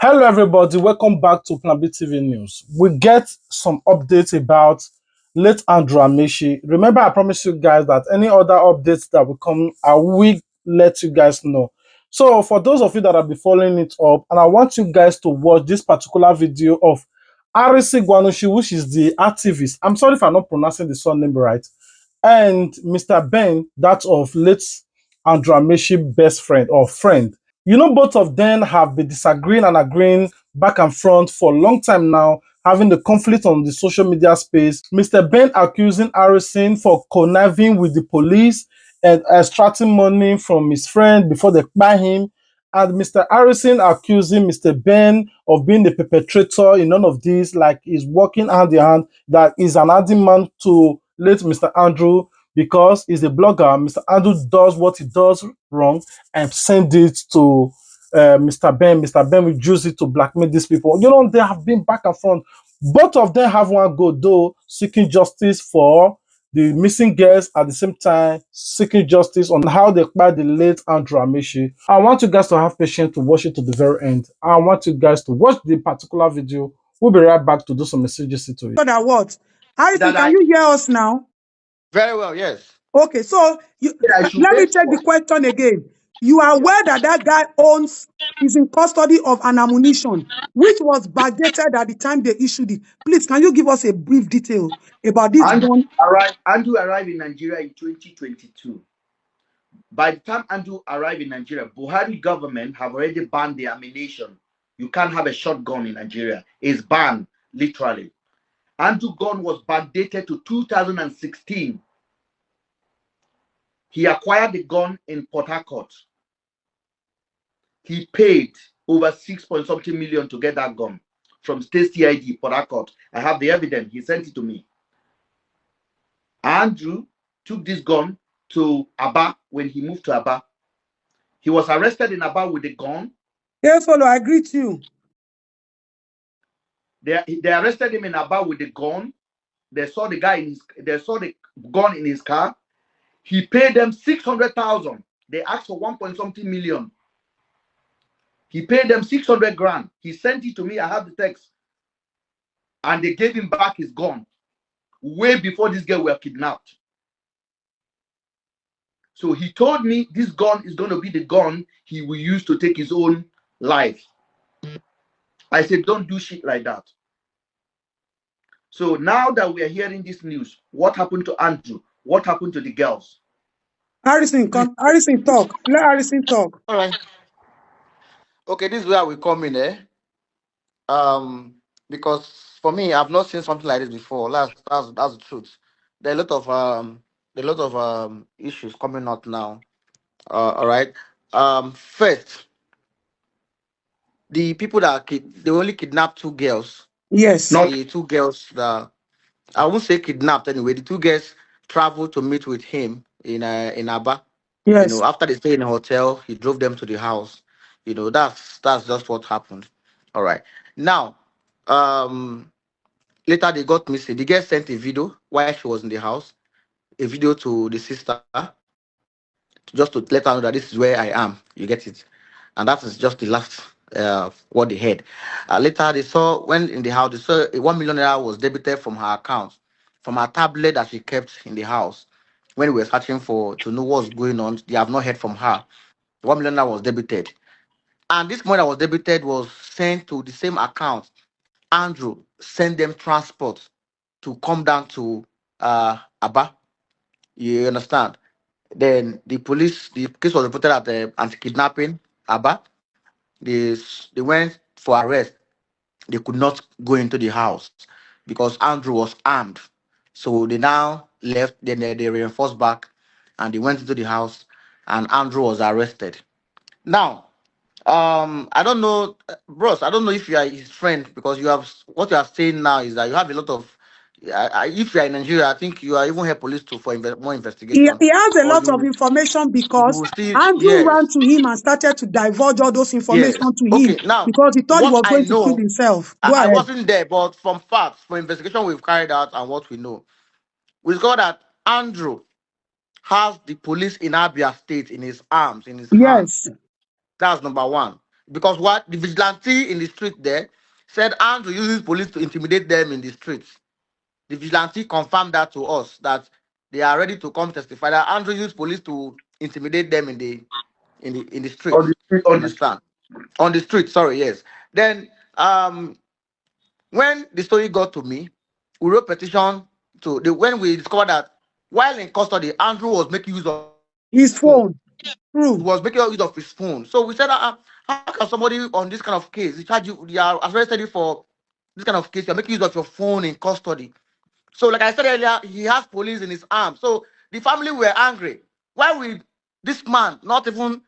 Hello, everybody. Welcome back to Plan B TV News. We get some updates about late Andrew Amechi. Remember, I promised you guys that any other updates that will come, I will let you guys know. So, for those of you that have been following it up, and I want you guys to watch this particular video of Arisi Gwanushi, which is the activist. I'm sorry if I'm not pronouncing the surname right. And Mr. Ben, that of late Andrew Amechi best friend or friend. You know, both of them have been disagreeing and agreeing back and front for a long time now, having the conflict on the social media space. Mr. Ben accusing Harrison for conniving with the police and extracting money from his friend before they buy him. And Mr. Harrison accusing Mr. Ben of being the perpetrator in none of this, like he's working hand in hand, that is an handyman to late Mr. Andrew because he's a blogger. Mr. Andrew does what he does wrong and send it to Mr. Ben. Mr. Ben will use it to blackmail these people. You know, they have been back and front. Both of them have one goal, though, seeking justice for the missing girls, at the same time seeking justice on how they acquired the late Andrew Amechi. I want you guys to have patience to watch it to the very end. I want you guys to watch the particular video. We'll be right back to do some messages to it. That what? Harrison, That can I you hear us now? very well, yes. Okay, so I should let me wait take the for. question again. You are aware that that guy is in custody of an ammunition, which was backdated at the time they issued it. Please, can you give us a brief detail about this gun? Andrew arrived in Nigeria in 2022. By the time Andrew arrived in Nigeria, Buhari government have already banned the ammunition. You can't have a shotgun in Nigeria. It's banned, literally. Andrew gun was backdated to 2016. He acquired the gun in Port Harcourt. He paid over 6 point something million to get that gun from State CID, Port Harcourt. I have the evidence. He sent it to me. Andrew took this gun to Aba when he moved to Aba. He was arrested in Aba with a gun. Yes, follow, I greet you. They arrested him in Aba with a gun. They saw the gun in his car. He paid them 600,000. They asked for 1 point something million. He paid them 600 grand. He sent it to me. I have the text. And they gave him back his gun way before this girl were kidnapped. So he told me this gun is going to be the gun he will use to take his own life. I said, don't do shit like that. So now that we are hearing this news, what happened to Andrew? What happened to the girls? Harrison, Harrison, talk. Let Harrison talk. All right. Okay, this is where we come in, eh? Because for me, I've not seen something like this before. That's the truth. There are a lot of issues coming out now. All right. First, the people that they only kidnapped two girls. Yes. Not the two girls that I won't say kidnapped anyway. The two girls traveled to meet with him in Aba. You Yes. know, after they stayed in a hotel, he drove them to the house. You know, that's just what happened. All right. Now, um, later they got missing. The girl sent a video while she was in the house, a video to the sister, just to let her know that this is where I am. You get it, and that is just the last what they heard. Later they saw when in the house they saw a 1 million naira was debited from her account, from her tablet that she kept in the house. When we were searching for to know what's going on, they have not heard from her. 1 million naira was debited, and this money that was debited was sent to the same account. Andrew sent them transport to come down to Aba. You understand? Then the case was reported at the anti-kidnapping Aba. They went for arrest. They could not go into the house because Andrew was armed. So they now left. Then they reinforced back, and they went into the house, and Andrew was arrested. Now, I don't know, bros. I don't know if you are his friend because you have what you are saying now is that you have a lot of. If you are in Nigeria, I think you are even help police to for more investigation, He has a or lot of information you because will still Andrew yes ran to him and started to divulge all those yes. information to him Okay, now because he thought he what was I going to kill know, himself. Go I ahead. wasn't there, but from facts, from investigation we've carried out and what we know, we discovered that Andrew has the police in Abia State in his arms, in his hands. Yes. That's number one. because what the vigilante in the street there said Andrew uses police to intimidate them in the streets. The vigilante confirmed that to us that they are ready to come testify that Andrew used police to intimidate them in the On streets. the street, You on the street. understand? On the street, sorry, yes. Then when the story got to me, we wrote petition to the when we discovered that while in custody, Andrew was making use of his phone. His phone. He was True. making use of his phone. So we said, how can somebody on this kind of case, they are arrested you for this kind of case, you're making use of your phone in custody. So, like I said earlier, he has police in his arm. So the family were angry. Why will this man not even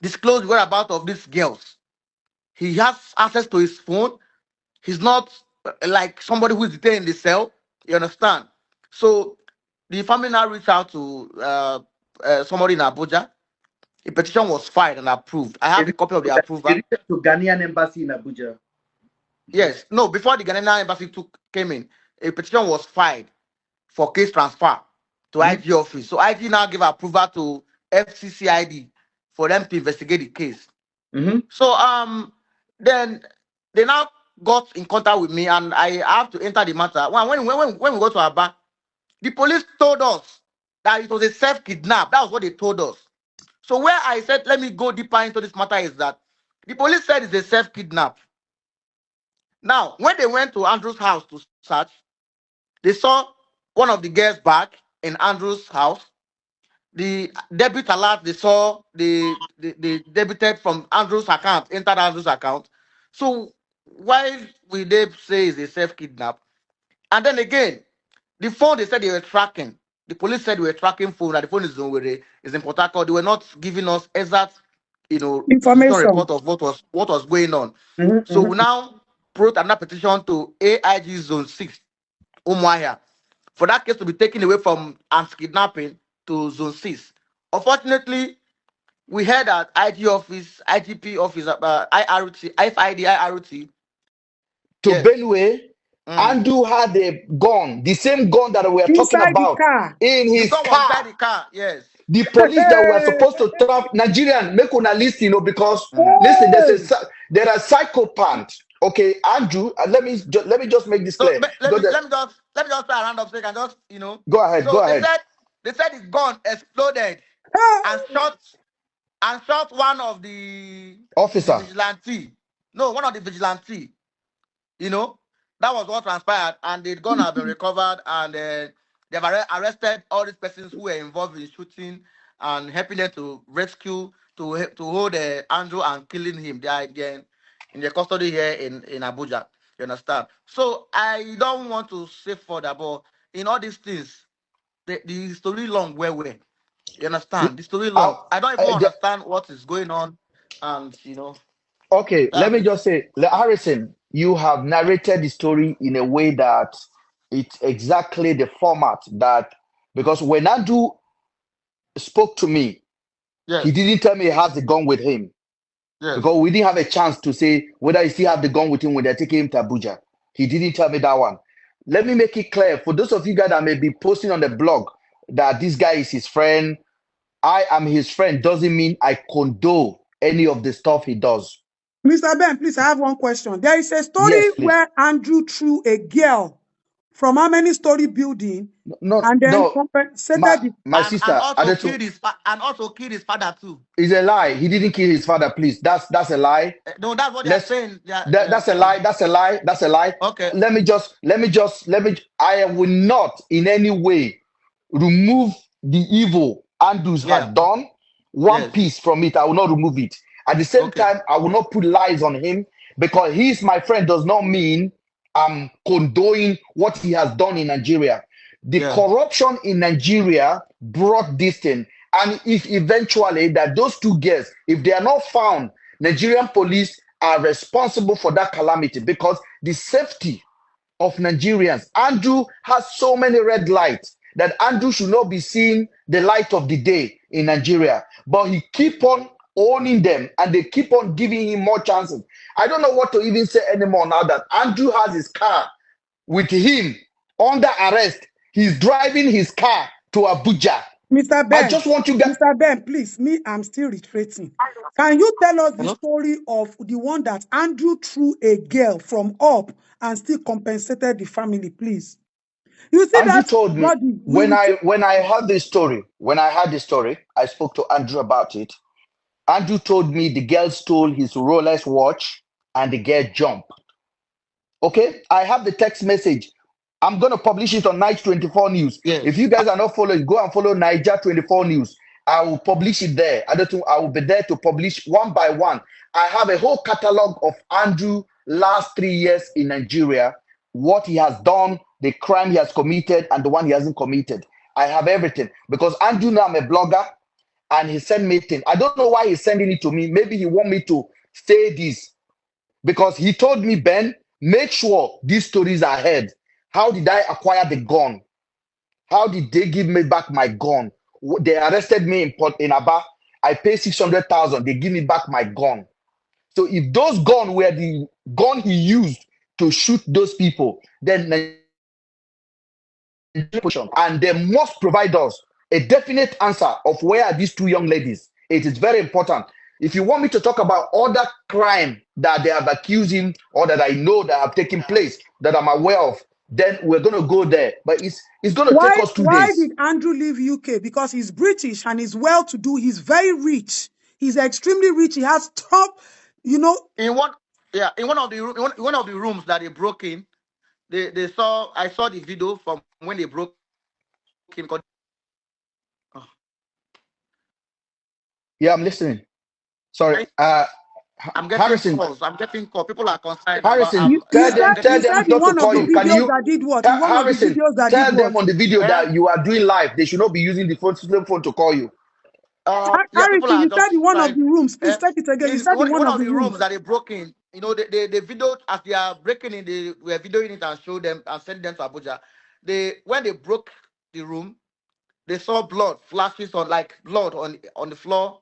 disclose the whereabouts of these girls? He has access to his phone. He's not like somebody who is detained in the cell. You understand? So the family now reached out to somebody in Abuja. A petition was filed and approved. I have a copy of the He approval. reached to Ghanaian embassy in Abuja. Yes, no, before the Ghanaian embassy came in, a petition was filed for case transfer to Mhm. IG office. So IG now give approval to FCCID for them to investigate the case. Mm-hmm. So then they now got in contact with me and I have to enter the matter. When we go to Aba, the police told us that it was a self-kidnap. That was what they told us. So where I said, let me go deeper into this matter is that the police said it's a self-kidnap. Now, when they went to Andrew's house to search, they saw one of the girls' bag in Andrew's house. The debit alert they saw they debited from Andrew's account, entered Andrew's account. So why will they say it's a self-kidnap? And then again, the phone they said they were tracking. The police said they were tracking phone, and the phone is in Port Harcourt. They were not giving us exact, situation Information. report of what was going on. Mm-hmm. So Mm-hmm. we now wrote another petition to AIG Zone 6, Umuahia, for that case to be taken away from as kidnapping to Zone 6. Unfortunately, we heard that IG office, IGP office, IRT, FID, IRT, To yes. Benue, Andrew had a gun, the same gun that we are talking Inside the about, car. in The his gun was car. inside the car, yes. The police that were supposed to trap Nigerian, make una listen, because listen, there are psychopaths. Okay, Andrew, let me just make this So clear let because me just try a round up so you can just go ahead, go So they ahead. said his gun exploded and shot one of the Officer, vigilante. No, one of the vigilante. You know, that was what transpired, and the gun have been recovered, and they have arrested all these persons who were involved in shooting and helping them to rescue to hold Andrew and killing him. They are again in their custody here in Abuja. You understand? So I don't want to say further, but in all these things, the story long where. You understand? The story I, long. I don't even understand what is going on, and okay, let that's me it. just say, Harrison, you have narrated the story in a way that it's exactly the format that, because when Andrew spoke to me, he Yes, didn't tell me he has the gun with him, yes. because we didn't have a chance to say whether he still have the gun with him when they're taking him to Abuja. He didn't tell me that one. Let me make it clear for those of you guys that may be posting on the blog that this guy is his friend. I am his friend doesn't mean I condone any of the stuff he does. Mr. Ben, please, I have one question. There is a Yes, story please. where Andrew threw a girl from how many story building No, and then no, compensated my the my And sister also Adetoun killed his father too. is a lie. He didn't kill his father. Please, that's a lie. No, that's what they are Let's saying. that's a lie. That's a lie. That's a lie. Okay. Let me. I will not in any way remove the evil Andrews has Yeah. done one Yes. piece from it. I will not remove it. At the same Okay. time, I will not put lies on him because he's my friend does not mean I'm condoning what he has done in Nigeria. The Yeah. corruption in Nigeria brought this thing. And if eventually that those two girls, if they are not found, Nigerian police are responsible for that calamity because the safety of Nigerians. Andrew has so many red lights that Andrew should not be seeing the light of the day in Nigeria. But he keep on owning them and they keep on giving him more chances. I don't know what to even say anymore now that Andrew has his car with him under arrest. He's driving his car to Abuja. Mr. I Ben, just want you guys. Mr. Ben, please, me, I'm still retreating. Can you tell us the Hello? story of the one that Andrew threw a girl from up and still compensated the family, please? You see Andrew that told me body, we will see. when I heard this story, I spoke to Andrew about it. Andrew told me the girl stole his Rolex watch and the girl jumped. Okay, I have the text message. I'm going to publish it on Night 24 News. If Yes. you guys are not following, go and follow Niger 24 News. I will publish it there. Adetoun, I will be there to publish one by one. I have a whole catalog of Andrew last 3 years in Nigeria, what he has done, the crime he has committed, and the one he hasn't committed. I have everything because Andrew now I'm a blogger and he sent me things. I don't know why he's sending it to me. Maybe he want me to say this because he told me, Ben, make sure these stories are heard. How did I acquire the gun? How did they give me back my gun? They arrested me in Aba. I paid 600,000. They give me back my gun. So if those guns were the gun he used to shoot those people, then and they must provide us a definite answer of where are these two young ladies. It is very important. If you want me to talk about other crime that they have accused him or that I know that have taken place that I'm aware of, then we're going to go there. But it's going to take us 2 Why days. did Andrew leave UK? Because he's British and he's well-to-do. He's very rich. He's extremely rich. He has top, you know. In one, yeah, in one of the in one of the rooms that they broke in, they saw. I saw the video from when they broke in. Oh, Yeah, I'm listening. Sorry. I'm getting Harrison, calls. I'm getting calls. People are concerned about. Harrison, You, I'm, you I'm said tell you getting. them said in not to one of call the you. Can videos you, that did what? In one of the Harrison, videos that did tell what? them on the video Eh? that you are doing live. They should not be using the phone to call you. Yeah, people Harrison, are you said just in one of trying. the rooms. Please Uh, take it again. You in said in one one of of the the rooms. rooms that they broke in, the video as they are breaking in, they were videoing it and showed them and sent them to Abuja. They when they broke the room, they saw blood flashes on like blood on the floor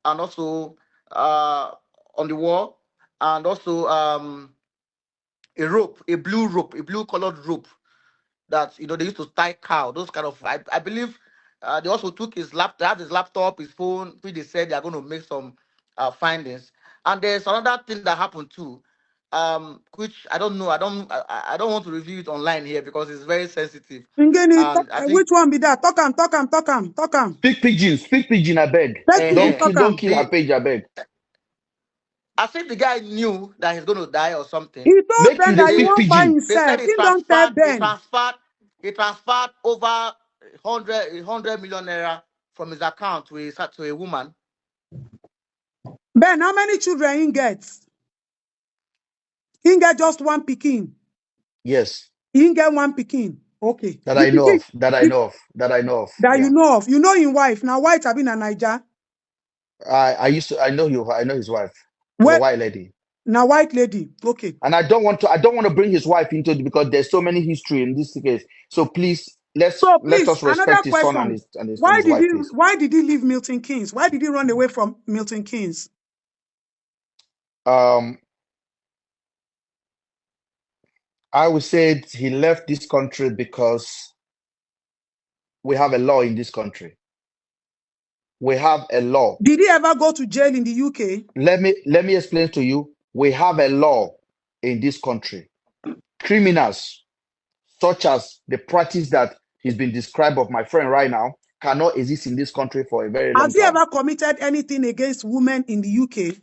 and also on the wall and also a rope, a blue colored rope that they used to tie cow, those kind of. I believe they also took his laptop, they had his laptop, his phone, which they said they are going to make some findings. And there's another thing that happened too, which I don't know. I don't want to review it online here because it's very sensitive. Ngeni, And I think which one be that? Talk him, talk him, talk him, talk him. Speak pigeon, I beg. Take it, uh, talk Don't him. kill her the page, I beg. I think the guy knew that he's going to die or something. He told Make Ben you the that he They speak won't find pigeon. they himself. said He don't tell Ben. he transferred over 100 million naira from his account to a woman. Ben, how many children he gets? He get just one pikin. Yes, He get one pikin. Okay. that The I know pikin of. That I the, know of. That I know of. that you Yeah. know of. You know his wife. Now white have been a Niger. I know you. I know his wife. It's a Where white lady. now white lady. Okay. And I don't want to bring his wife into it because there's so many history in this case. So please So let please, us another respect his son and question. his wife, please. Why did he leave Milton Keynes? Why did he run away from Milton Keynes? Um, I would say he left this country because we have a law in this country. We have a law. Did he ever go to jail in the UK? Let me explain to you. We have a law in this country. Criminals, such as the practice that he's been described of my friend right now, cannot exist in this country for a very long Has he time. ever committed anything against women in the UK?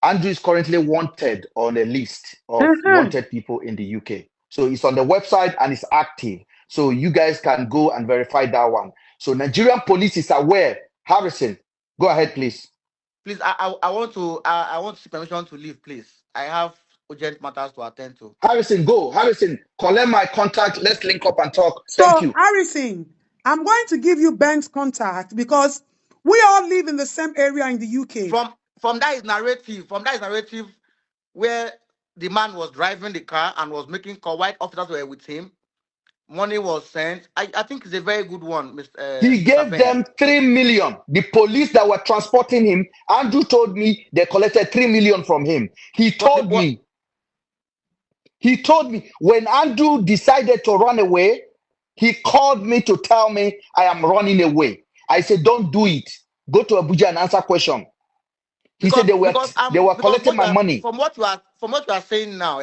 Andrew is currently wanted on a list of Uh-huh. wanted people in the UK. So it's on the website and it's active. So you guys can go and verify that one. So Nigerian police is aware. Harrison, go ahead, please. Please, I want to seek permission to leave, please. I have urgent matters to attend to. Harrison, go. Harrison, collect my contact. Let's link up and talk. Thank So, you. Harrison, I'm going to give you Ben's contact because we all live in the same area in the UK. From that is narrative where the man was driving the car and was making call, white officers were with him. Money was sent. I think it's a very good one, He Mr. gave Ben. them 3 million. The police that were transporting him, Andrew told me they collected 3 million from him. He What told me when Andrew decided to run away, He called me to tell me I am running away. I said, don't do it. Go to Abuja and answer question. He said they were because collecting what you my are money. from what you are saying now,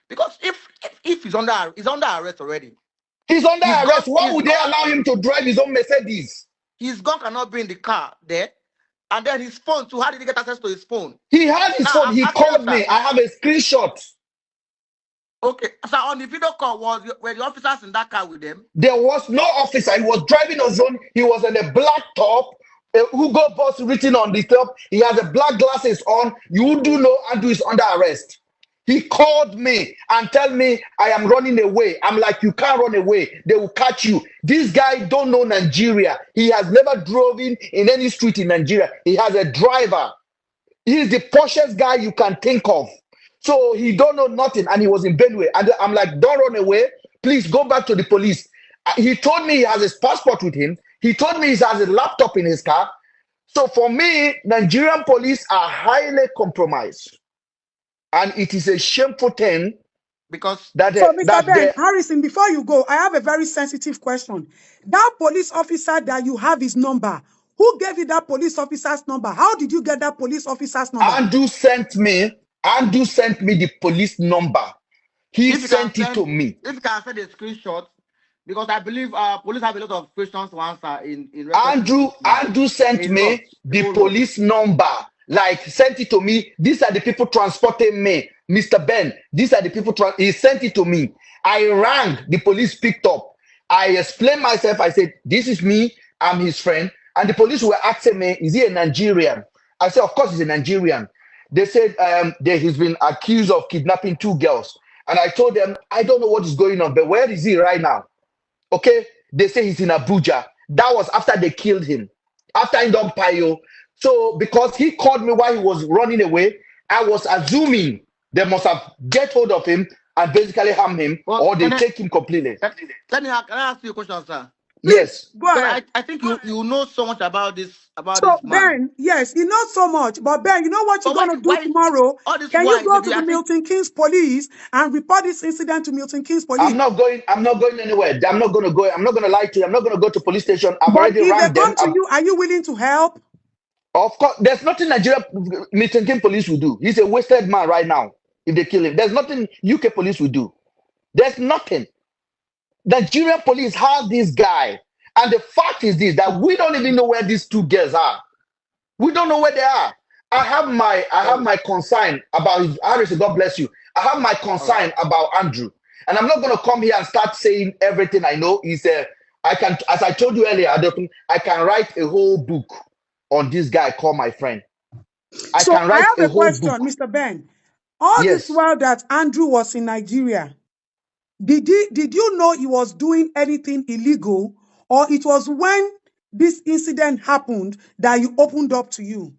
because if he's under arrest already, He's under his gun arrest. Why his would they gun allow him to drive his own Mercedes? his gun cannot be in the car there, and then his phone too. How did he get access to his phone? He had his Now phone. I'm He asking you, called sir. me. I have a screenshot. Okay, so on the video call were the officers in that car with them? There was no officer. He was driving on his own. He was in a black top, a Hugo Boss written on the top. He has a black glasses on. You do know Andrew is under arrest. He called me and tell me I am running away. I'm like, you can't run away. They will catch you. This guy don't know Nigeria. He has never driven in any street in Nigeria. He has a driver. He's the poshest guy you can think of. So he don't know nothing, and he was in Benue. And I'm like, don't run away. Please go back to the police. He told me he has his passport with him. He told me he has a laptop in his car. So for me, Nigerian police are highly compromised. And it is a shameful thing Because that So, Mr. that Ben, they Harrison, before you go, I have a very sensitive question. That police officer that you have his number, who gave you that police officer's number? How did you get that police officer's number? Andrew sent me the police number. He sent it to me. if you can send a screenshot, because I believe police have a lot of questions to answer in record to this Andrew case now. sent A lot, me a the whole lot. police number, like sent it to me. These are the people transporting me, Mr. Ben. These are the people. He sent it to me. I rang. The police picked up. I explained myself. I said, "This is me. I'm his friend." And the police were asking me, "Is he a Nigerian?" I said, "Of course, he's a Nigerian." They said he's been accused of kidnapping 2 girls, and I told them, "I don't know what is going on, but where is he right now?" Okay, they say he's in Abuja. That was after they killed him, after he done Payo. So because he called me while he was running away, I was assuming they must have get hold of him and basically harm him, Well, or they take him completely. can I ask you a question, sir? Please, Yes. go Ben, ahead. I think you know so much about this So, man. Ben, yes, you know so much, but Ben, you know what you're But going to do why tomorrow? all this Can you why go to maybe the I think Milton Keynes police and report this incident to Milton Keynes police? I'm not going anywhere. I'm not going to go. I'm not going to lie to you. I'm not going to go to police station. I've But already if they rang them. come to you, are you willing to help? Of course, there's nothing Nigeria Milton King police will do. He's a wasted man right now. If they kill him, there's nothing UK police will do. There's nothing. Nigerian police have this guy, and the fact is this: that we don't even know where these 2 girls are. We don't know where they are. I have my concern about his Harrison. God bless you. I have my all right. concern about Andrew, and I'm not going to come here and start saying everything I know. I can, as I told you earlier, Adetoun, I can write a whole book on this guy called my friend. I So can I write have a a whole question, book. Mr. Ben. All this Yes. while that Andrew was in Nigeria, did you know he was doing anything illegal, or it was when this incident happened that you opened up to you?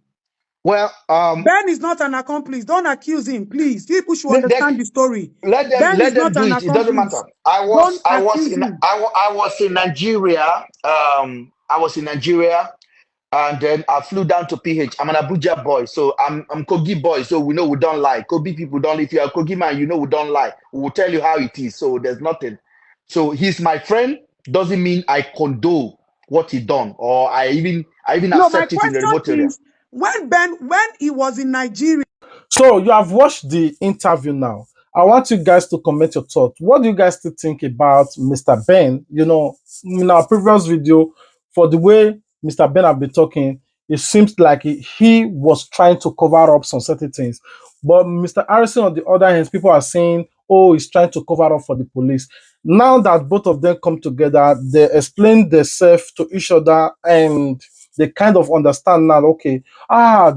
Well, Ben is not an accomplice. Don't accuse him, please. People should they, understand the story. Ben let is them not do an it. It doesn't matter. accomplice. Don't accuse him. I was in Nigeria. I was in Nigeria, and then I flew down to PH. I'm an Abuja boy, so I'm Kogi boy. So we know we don't lie. Kogi people don't. If you're a Kogi man, you know we don't lie. We will tell you how it is. So there's nothing. So he's my friend. Doesn't mean I condone what he done, or I even No, my accept it in the question remote area. is, when he was in Nigeria, So you have watched the interview now. I want you guys to comment your thoughts. What do you guys still think about Mr. Ben? You know, in our previous video, for the way Mr. Ben have been talking, it seems like he was trying to cover up some certain things. But Mr. Harrison, on the other hand, people are saying, oh, he's trying to cover up for the police. Now that both of them come together, they explain themselves to each other and they kind of understand now, okay,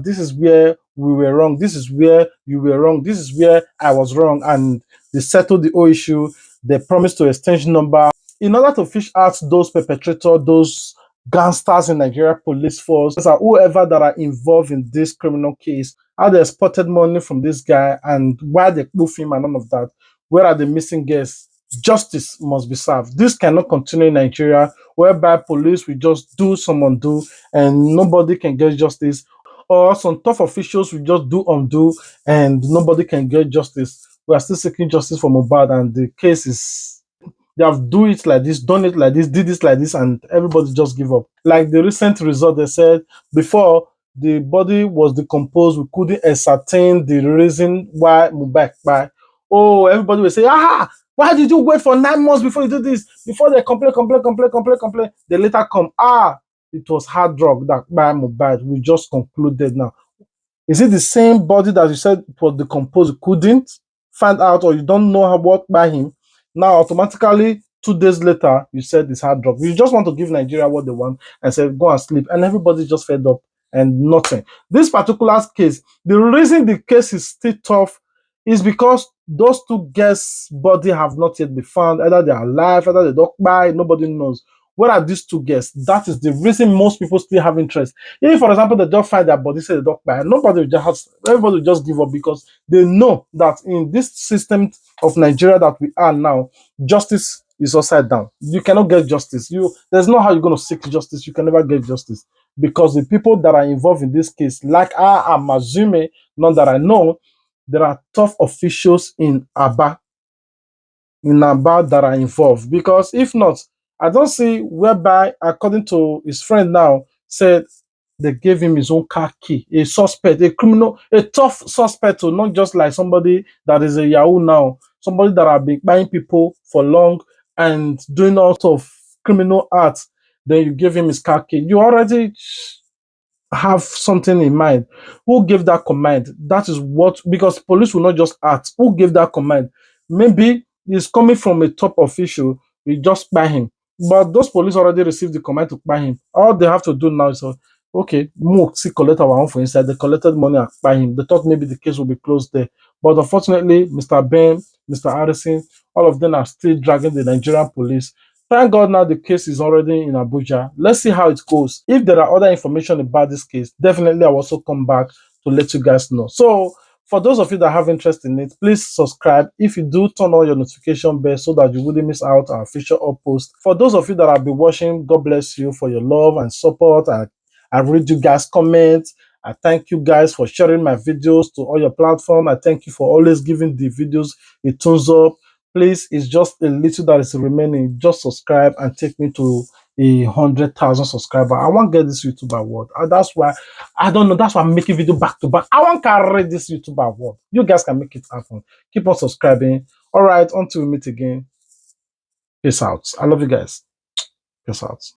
this is where we were wrong, this is where you were wrong, this is where I was wrong, and they settled the whole issue. They promised to exchange number in order to fish out those perpetrators, those gangsters in Nigeria police force, or whoever that are involved in this criminal case, how they exported money from this guy and why they proof him and none of that. Where are the missing guests? Justice must be served. This cannot continue in Nigeria, whereby police will just do some undo and nobody can get justice, or some tough officials will just do undo and nobody can get justice. We are still seeking justice for Mohbad, and the case is They have do it like this, done it like this, did this like this, and everybody just give up. Like the recent result, they said before the body was decomposed, we couldn't ascertain the reason why Mohbad died. Oh, everybody will say, why did you wait for 9 months before you do this? Before they complain. They later come, it was hard drug that by Mohbad. We just concluded now. Is it the same body that you said it was decomposed, you couldn't find out, or you don't know how what by him? Now, automatically, 2 days later, you said it's hard drug. You just want to give Nigeria what they want and say, go and sleep. And everybody just fed up and nothing. This particular case, the reason the case is still tough is because those two guests' body have not yet been found. Either they are alive, either they don't buy, nobody knows. What are these two guests? That is the reason most people still have interest. If, for example, they don't find their body, say they don't buy, nobody will just have, everybody will just give up because they know that in this system of Nigeria that we are now, justice is upside down. You cannot get justice. There's no how you're going to seek justice. You can never get justice because the people that are involved in this case, like I am assuming, not that I know, there are tough officials in Aba that are involved. Because if not, I don't see whereby, according to his friend now, said they gave him his own car key, a suspect, a criminal, a tough suspect, not just like somebody that is a Yahoo now, somebody that have been buying people for long and doing all sort of criminal acts. Then you give him his car key. You already have something in mind. Who gave that command? That is what, because police will not just act. Who gave that command? Maybe it's coming from a top official. We just buy him. But those police already received the command to buy him. All they have to do now is, okay, move, see, collect our own for inside. They collected money and buy him. They thought maybe the case will be closed there. But unfortunately, Mr. Ben, Mr. Harrison, all of them are still dragging the Nigerian police. Thank God now the case is already in Abuja. Let's see how it goes. If there are other information about this case, definitely I will also come back to let you guys know. So for those of you that have interest in it, please subscribe. If you do, turn on your notification bell so that you wouldn't miss out our future uppost. For those of you that have been watching, God bless you for your love and support. I read you guys' comments. I thank you guys for sharing my videos to all your platform. I thank you for always giving the videos a thumbs up. Please, it's just a little that is remaining. Just subscribe and take me to 100,000 subscribers. I want to get this YouTube award. That's why I don't know. That's why I'm making video back to back. I want to carry this YouTube award. You guys can make it happen. Keep on subscribing. All right. Until we meet again. Peace out. I love you guys. Peace out.